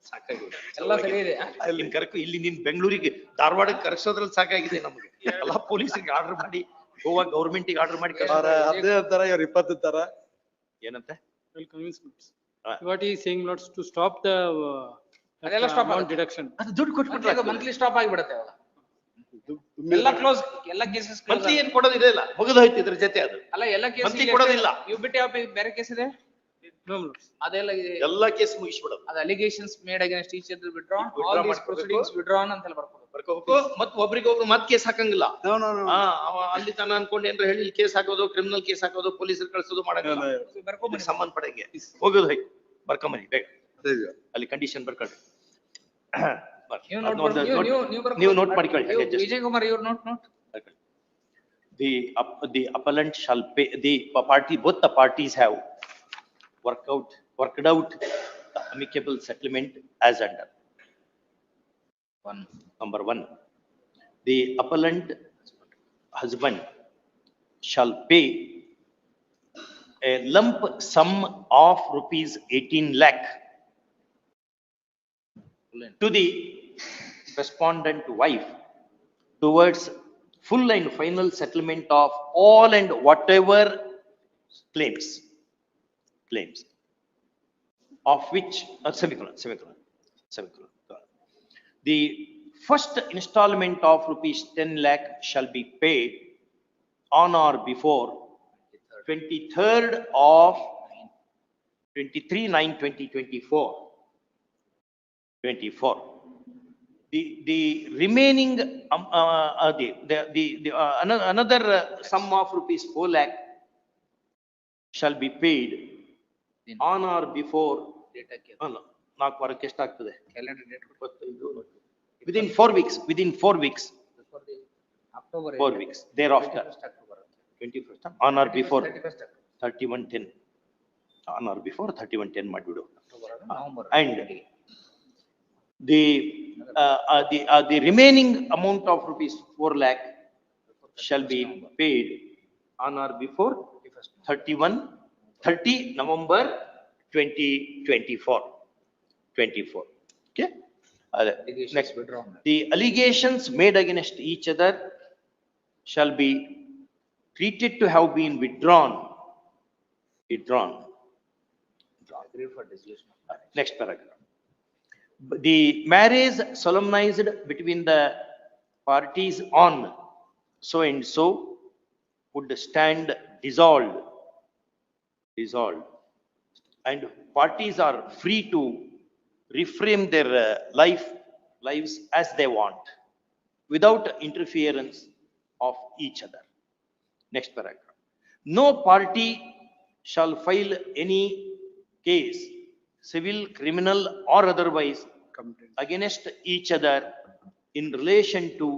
C: ಸಾಕಾಗಿ
D: ಎಲ್ಲ ಸರಿ ಇದೆ.
C: ನಿನ್ ಕರ್ಕು ಇಲ್ಲಿ ನೀನ್ ಬೆಂಗಳೂರಿಗೆ ಧಾರವಾಡಕ್ಕೆ ಕರ್ಸೋದ್ರಲ್ಲಿ ಸಾಕಾಗಿದೆ ನಮ್ಗೆ. ಎಲ್ಲಾ ಪೊಲೀಸರಿಗೆ ಆರ್ಡರ್ ಮಾಡಿ, ಗೋವಾ ಗೌರ್ಮೆಂಟಿಗೆ ಆರ್ಡರ್ ಮಾಡಿ
B: ಅದೇ ತರ ಇವ್ರು 20 ತರ.
C: ಏನಂತೆ
A: Will convince notes.
C: Ah.
A: What he is saying notes to stop the
D: ಅದೆಲ್ಲ stop
A: amount
D: ಆಗುತ್ತೆ.
A: deduction.
C: ಅದು ದುಡ್ಡು ಕೊಟ್ಬಿಟ್ರೆ
D: ಮಂತ್ಲಿ ಸ್ಟಾಪ್ ಆಗಿಬಿಡುತ್ತೆ ಅವಾಗ. ಎಲ್ಲ ಕ್ಲೋಸ್, ಎಲ್ಲ ಕೇಸಸ್ ಕ್ಲೋಸ್.
C: ಮಂತ್ಲಿ ಏನ್ ಕೊಡೋದಿದೆ ಇಲ್ಲ, ಮುಗಿದೋಯ್ತು ಇದ್ರ ಜೊತೆ ಅದು.
D: ಅಲ್ಲ ಎಲ್ಲ ಕೇಸ್
C: ಮಂತ್ಲಿ ಕೊಡೋದಿಲ್ಲ.
D: ಯು ಬಿಟ್ಟು ಯಾವ ಬೇರೆ ಕೇಸ್ ಇದೆ
A: No notes.
D: ಅದೆಲ್ಲ
C: ಎಲ್ಲಾ ಕೇಸ್ ಮುಗಿಸ್ಬಿಡೋದು.
D: ಅದು allegations made against each other withdrawn,
C: Withdraw
D: all these
C: ಮಾಡ್ಕೊಬೇಕು.
D: ಪ್ರೊಸೀಡಿಂಗ್ಸ್ ವಿಡ್ರಾನ್ ಅಂತ ಬರ್ಕೋಬೇಕು.
C: ಬರ್ಕೋಬೇಕು. ಮತ್ ಒಬ್ರಿಗೊಬ್ರು ಮತ್ ಕೇಸ್ ಹಾಕಂಗಿಲ್ಲ.
B: No, no, no.
C: ಅವ ಅಲ್ಲಿ ತನ ಅನ್ಕೊಂಡು ಏನ್ರ ಹೇಳಿ ಕೇಸ್ ಹಾಕೋದು, ಕ್ರಿಮಿನಲ್ ಕೇಸ್ ಹಾಕೋದು, ಪೊಲೀಸರು ಕಳ್ಸೋದು ಮಾಡಂಗಿಲ್ಲ.
D: ಬರ್ಕೊಂಬನ್ನಿ.
C: ಸಂಬಂಧಪಟ್ಟಂಗೆ ಹೋಗೋದು ಹೋಯ್ತು. ಬರ್ಕೊಂಬನ್ನಿ ಬೇಗ,
B: ಅದೇ ಇದು.
C: ಅಲ್ಲಿ ಕಂಡೀಷನ್ ಬರ್ಕೊಳ್ಳಿ.
D: ನೀವು
C: ಅದ್ನ
D: ನೋಟ್
C: ಒಂದು
D: ನೀವು
C: ನೋಟ್ ಮಾಡ್ಕೊಳ್ಳಿ. ಹಾಗೆ just
D: ವಿಜಯ್ ಕುಮಾರ್ ಇವ್ರು ನೋಟ್
C: ಬರ್ಕೊಳ್ಳಿ. The appellant shall pay, both the parties have worked out the amicable settlement as under. Number 1, the appellant husband shall pay a lump sum of rupees 18 lakh to the respondent wife towards full and final settlement of all and whatever claims of which, semicolon. The first installment of rupees 10 lakh shall be paid on or before 23rd of 23/9/2024. The remaining another sum of rupees 4 lakh shall be paid on or before 4 ವಾರಕ್ಕೆ ಎಷ್ಟಾಗ್ತದೆ?
D: Calendar date
C: within 4 weeks,
D: October
C: 4 weeks thereafter, 21st on or before
D: 31st
C: 31/10, on or before 31/10 ಮಾಡ್ಬಿಡು.
D: November
C: And the remaining amount of rupees 4 lakh shall be paid on or before 30 November 2024. Okay. Next,
D: withdrawn.
C: the allegations made against each other shall be treated to have been withdrawn.
D: Agreed for dissolution.
C: Next paragraph. The marriage solemnized between the parties on so and so would stand dissolved, and parties are free to reframe their lives as they want without interference of each other. Next paragraph. No party shall file any case, civil, criminal or otherwise, against each other in relation to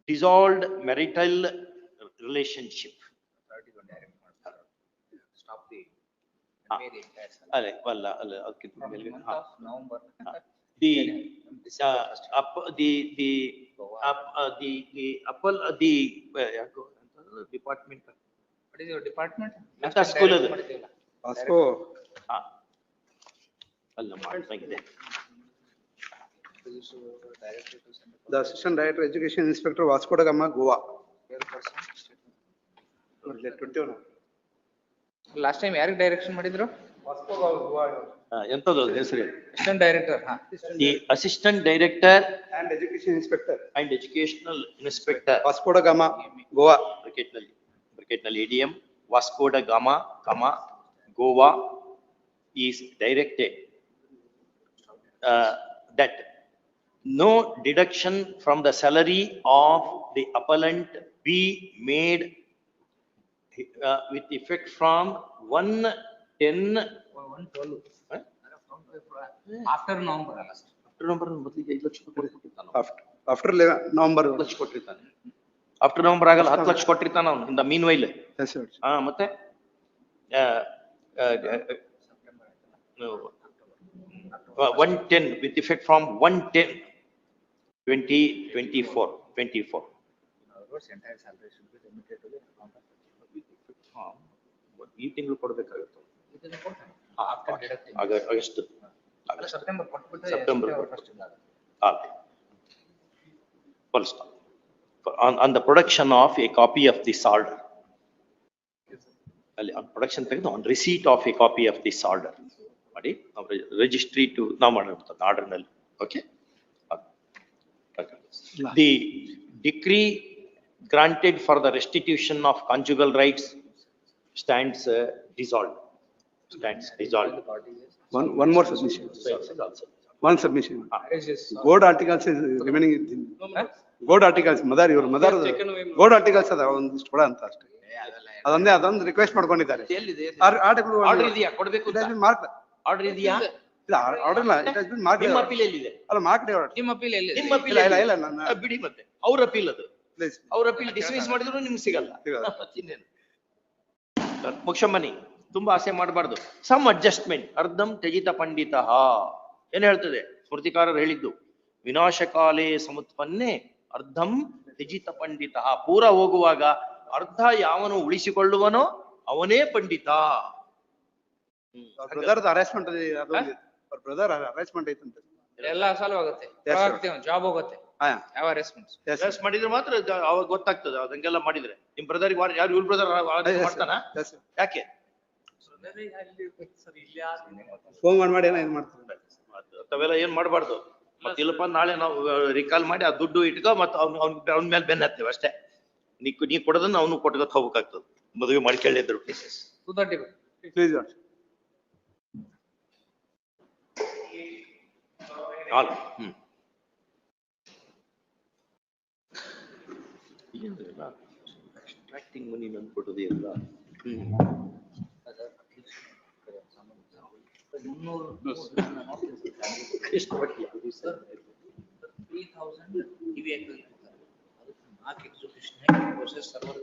C: dissolved marital relationship.
D: Stop the
C: ಅಲ್ಲ ಅದಕ್ಕಿಂತ ಮೇಲೆ
D: month of November.
C: the department
D: What is your department?
C: ಅಂತ school ಅದು
B: Vasco,
C: ಅಲ್ಲ ಮಾಡ್ತಾಗಿದೆ.
B: the Assistant Director Education Inspector Vasco da Gama, Goa.
D: Last time ಯಾರಿಗೆ direction ಮಾಡಿದ್ರು?
B: Vasco da Goa
C: ಎಂತದ್ದು ಹೆಸರು?
D: Assistant director.
C: The assistant director
B: and Education Inspector
C: and educational inspector
B: Vasco da Gama, Goa.
C: ಬ್ರಾಕೆಟ್ನಲ್ಲಿ ADM Vasco da Gama, Goa is directed that no deduction from the salary of the appellant be made with effect from 1/10.
D: After November ಅಲ್ಲ sir.
C: ಮೊದಲಿಗೆ 5 ಲಕ್ಷ ಕೊಟ್ಟಿರ್ತಾನೆ,
B: After November.
C: 10 lakh ಕೊಟ್ಟಿರ್ತಾನೆ. After November ಆಗಲ್ಲ, 10 ಲಕ್ಷ ಕೊಟ್ಟಿರ್ತಾನ ಅವನು in the mean while.
B: Yes, sir.
C: ಮತ್ತೆ 1/10 with effect from 1/10/2024. ಈ ತಿಂಗಳು ಕೊಡ್ಬೇಕಾಗುತ್ತೆ.
D: ಇದನ್ನ ಕೊಡ್ತಾನೆ.
C: ಹಾ,
D: After deducting.
C: ಆಗಸ್ಟ್
D: ಅಲ್ಲ, ಸೆಪ್ಟೆಂಬರ್ ಕೊಟ್ಬಿಟ್ರೆ
C: September
D: September
C: ಕೊಟ್ಬಿಟ್ರೆ.
D: first ಇಂದ.
C: Full stop. On the production of a copy of this order. ಅಲ್ಲಿ ಪ್ರೊಡಕ್ಷನ್ ತೆಗೆದು on receipt of a copy of this order ಮಾಡಿ ರಿಜಿಸ್ಟ್ರಿ ಟು ನಾವು ಮಾಡಿರ್ತದೆ ಆರ್ಡರ್ ನಲ್ಲಿ. Okay, the decree granted for the restitution of conjugal rights stands dissolved.
B: One more submission. One submission. Board articles is remaining. Board articles, your mother, board articles ಅದ ಒಂದಿಷ್ಟು ಕೊಡ ಅಂತ ಅಷ್ಟೇ. ಅದೊಂದು ರಿಕ್ವೆಸ್ಟ್ ಮಾಡ್ಕೊಂಡಿದ್ದಾರೆ. ಆರ್ಟಿಕಲ್
C: ಆರ್ಡರ್ ಇದೆಯಾ ಕೊಡಬೇಕು ಅಂತ? ಆರ್ಡರ್ ಇದೆಯಾ?
B: ಇಲ್ಲ, ಆರ್ಡರ್ ಇಲ್ಲ. It has been marked.
C: ನಿಮ್ಮ ಅಪೀಲ್ ಎಲ್ಲಿದೆ?
B: ಅಲ್ಲ, ಮಾರ್ಕ್ಡ್ ಆರ್ಡರ್.
D: ನಿಮ್ಮ ಅಪೀಲ್ ಎಲ್ಲಿದೆ?
C: ನಿಮ್ಮ ಅಪೀಲ್
B: ಇಲ್ಲ, ನನ್ನ
C: ಬಿಡಿ, ಮತ್ತೆ ಅವ್ರ ಅಪೀಲ್ ಅದು.
B: ಪ್ಲೀಸ್
C: ಅವ್ರ ಅಪೀಲ್ ಡಿಸ್ಮಿಸ್ ಮಾಡಿದ್ರು ನಿಮ್ಗೆ ಸಿಗಲ್ಲ. ಇನ್ನೇನು ಮುಖ್ಯಮನಿ ತುಂಬಾ ಆಸೆ ಮಾಡಬಾರ್ದು. ಸಮ್ ಅಡ್ಜಸ್ಟ್ಮೆಂಟ್ ಅರ್ಧಂ ತ್ಯಜಿತ ಪಂಡಿತ ಏನ್ ಹೇಳ್ತದೆ ಸ್ಮೃತಿಕಾರರು ಹೇಳಿದ್ದು, ವಿನಾಶಕಾಲೇ ಸಮುತ್ಪನ್ನೆ ಅರ್ಧಂ ತ್ಯಜಿತ ಪಂಡಿತ. ಪೂರ ಹೋಗುವಾಗ ಅರ್ಧ ಯಾವನು ಉಳಿಸಿಕೊಳ್ಳುವನೋ ಅವನೇ ಪಂಡಿತ.
B: ಬ್ರದರ್ ಅರೇಂಜ್ಮೆಂಟ್ ಅವ್ರ ಬ್ರದರ್ ಅರೇಂಜ್ಮೆಂಟ್ ಐತಂತೆ.
D: ಎಲ್ಲ ಸಾಲ್ವ್ ಆಗುತ್ತೆ, ಜಾಬ್ ಹೋಗುತ್ತೆ. ಯಾವ ರೆಸ್ಪಾನ್ಸ್
C: ಅರೆಸ್ಟ್ ಮಾಡಿದ್ರೆ ಮಾತ್ರ ಅವಾಗ ಗೊತ್ತಾಗ್ತದೆ. ಅದಂಗೆಲ್ಲ ಮಾಡಿದ್ರೆ ನಿಮ್ ಬ್ರದರ್ ಯಾರು ಇವ್ರ ಬ್ರದರ್ ಮಾಡ್ತಾನ? ಯಾಕೆ
B: ಫೋನ್ ಮಾಡಿ ಏನೋ ಇದು ಮಾಡ್ತಾರೆ.
C: ಅವೆಲ್ಲ ಏನ್ ಮಾಡಬಾರ್ದು. ಮತ್ತೆ ಇಲ್ಲಪ್ಪ ನಾಳೆ ನಾವು ರಿಕಾಲ್ ಮಾಡಿ ಆ ದುಡ್ಡು ಇಟ್ಕೊ ಮತ್ತೆ ಅವ್ನ ಮೇಲೆ ಬೆನ್ನ ಹತ್ತೇವೆ ಅಷ್ಟೇ. ನೀ ಕೊಡೋದನ್ನ ಅವನು ಕೊಟ್ಕೊತ ಹೋಗ್ಬೇಕಾಗ್ತದೆ. ಮದುವೆ ಮಾಡ್ಕೊಳ್ಳಿದ್ರು.
B: ಪ್ಲೀಸ್
C: ಎಕ್ಸ್ಟ್ರಾಕ್ಟಿಂಗ್ ಮನಿ ನಂದ್ಬಿಟ್ಟದು ಎಲ್ಲ. ಎಷ್ಟು ಬಡ್ಡಿ?
D: 3000 ಇವಿಯಾಕ mark execution process server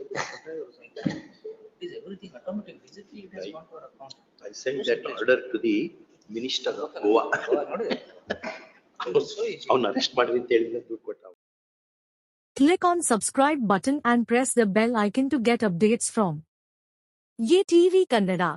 D: is everything automatic. Physically it has gone to our account.
C: I sent that order to the minister of Goa. ಅವನ್ನ ಅರೆಸ್ಟ್ ಮಾಡ್ರಿ ಅಂತ ಹೇಳಿದ್ರೆ ದುಡ್ಡು ಕೊಟ್ಟ.
F: Click on subscribe button and press the bell icon to get updates from Ye TV Kannada.